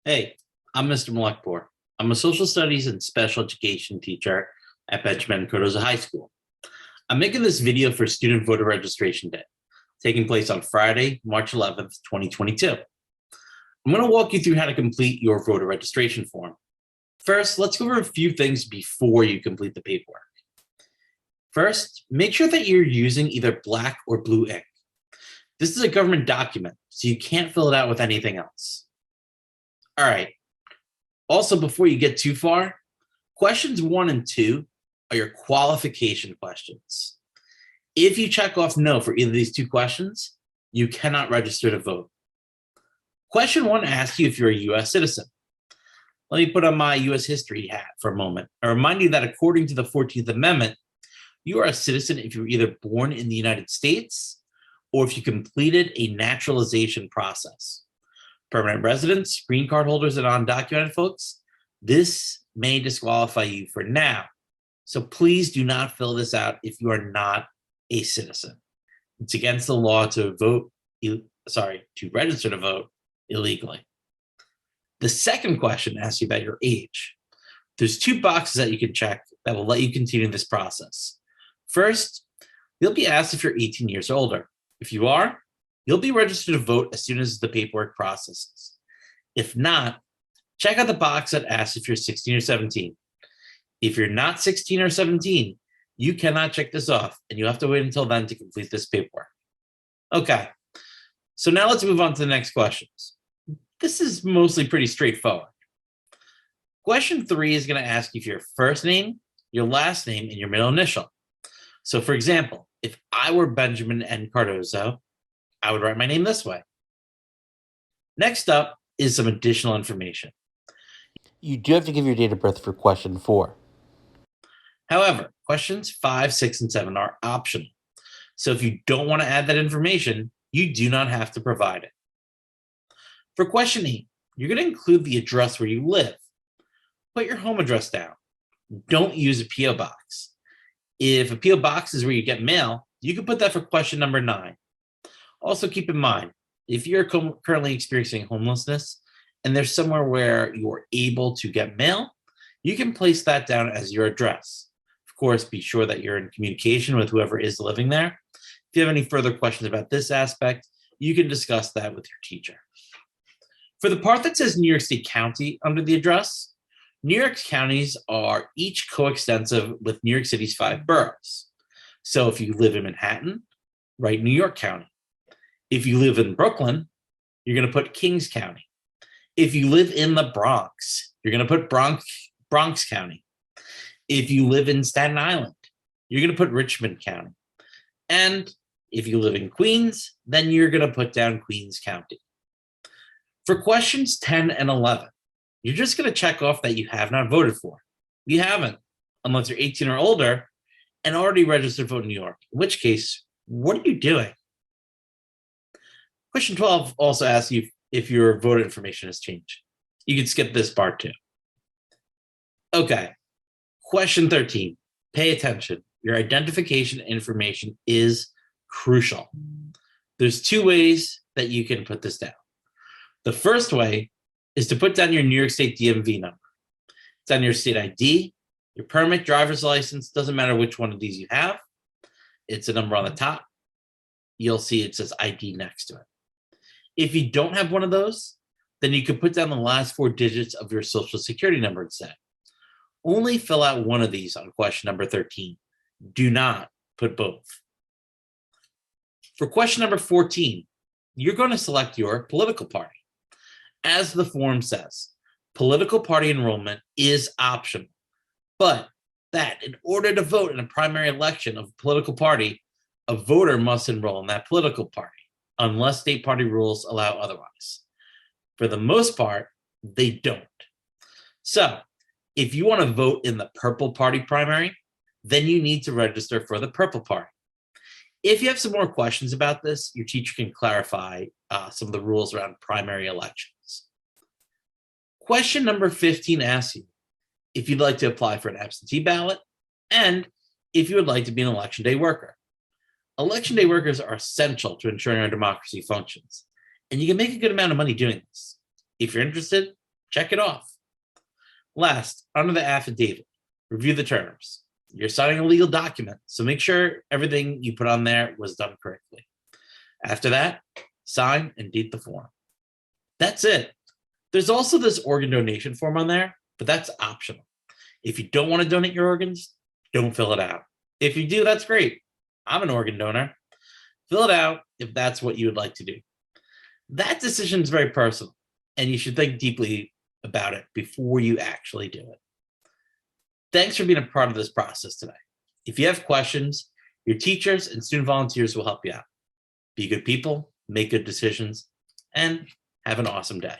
Hey, I'm Mr. Malekpour. I'm a social studies and special education teacher at Benjamin Cardozo High School. I'm making this video for Student Voter Registration Day, taking place on Friday, March 11th, 2022. I'm going to walk you through how to complete your voter registration form. First, let's go over a few things before you complete the paperwork. First, make sure that you're using either black or blue ink. This is a government document, so you can't fill it out with anything else. All right. Also, before you get too far, questions 1 and 2 are your qualification questions. If you check off no for either of these two questions, you cannot register to vote. Question 1 asks you if you're a U.S. citizen. Let me put on my U.S. history hat for a moment and remind you that according to the 14th Amendment, you are a citizen if you were either born in the United States or if you completed a naturalization process. Permanent residents, green card holders, and undocumented folks, this may disqualify you for now. So please do not fill this out if you are not a citizen. It's against the law to register to vote illegally. The second question asks you about your age. There's 2 boxes that you can check that will let you continue this process. First, you'll be asked if you're 18 years or older. If you are, you'll be registered to vote as soon as the paperwork processes. If not, check out the box that asks if you're 16 or 17. If you're not 16 or 17, you cannot check this off, and you have to wait until then to complete this paperwork. Okay, so now let's move on to the next questions. This is mostly pretty straightforward. Question 3 is going to ask you for your first name, your last name, and your middle initial. So for example, if I were Benjamin N. Cardozo, I would write my name this way. Next up is some additional information. You do have to give your date of birth for question 4. However, questions 5, 6, and 7 are optional. So if you don't want to add that information, you do not have to provide it. For question 8, you're going to include the address where you live. Put your home address down. Don't use a P.O. box. If a P.O. box is where you get mail, you can put that for question number 9. Also keep in mind, if you're currently experiencing homelessness and there's somewhere where you're able to get mail, you can place that down as your address. Of course, be sure that you're in communication with whoever is living there. If you have any further questions about this aspect, you can discuss that with your teacher. For the part that says New York State County under the address, New York's counties are each coextensive with New York City's 5 boroughs. So if you live in Manhattan, write New York County. If you live in Brooklyn, you're going to put Kings County. If you live in the Bronx, you're going to put Bronx County. If you live in Staten Island, you're going to put Richmond County. And if you live in Queens, then you're going to put down Queens County. For questions 10 and 11, you're just going to check off that you have not voted for. You haven't, unless you're 18 or older and already registered to vote in New York, in which case, what are you doing? Question 12 also asks you if your voter information has changed. You can skip this part too. Okay, question 13, pay attention. Your identification information is crucial. There's 2 ways that you can put this down. The first way is to put down your New York State DMV number. It's on your state ID, your permit, driver's license, doesn't matter which one of these you have. It's a number on the top. You'll see it says ID next to it. If you don't have one of those, then you can put down the last 4 digits of your social security number instead. Only fill out one of these on question number 13. Do not put both. For question number 14, you're going to select your political party. As the form says, political party enrollment is optional, but that in order to vote in a primary election of a political party, a voter must enroll in that political party, unless state party rules allow otherwise. For the most part, they don't. So if you want to vote in the purple party primary, then you need to register for the purple party. If you have some more questions about this, your teacher can clarify some of the rules around primary elections. Question number 15 asks you if you'd like to apply for an absentee ballot and if you would like to be an election day worker. Election day workers are essential to ensuring our democracy functions, and you can make a good amount of money doing this. If you're interested, check it off. Last, under the affidavit, review the terms. You're signing a legal document, so make sure everything you put on there was done correctly. After that, sign and date the form. That's it. There's also this organ donation form on there, but that's optional. If you don't want to donate your organs, don't fill it out. If you do, that's great. I'm an organ donor. Fill it out if that's what you would like to do. That decision is very personal, and you should think deeply about it before you actually do it. Thanks for being a part of this process today. If you have questions, your teachers and student volunteers will help you out. Be good people, make good decisions, and have an awesome day.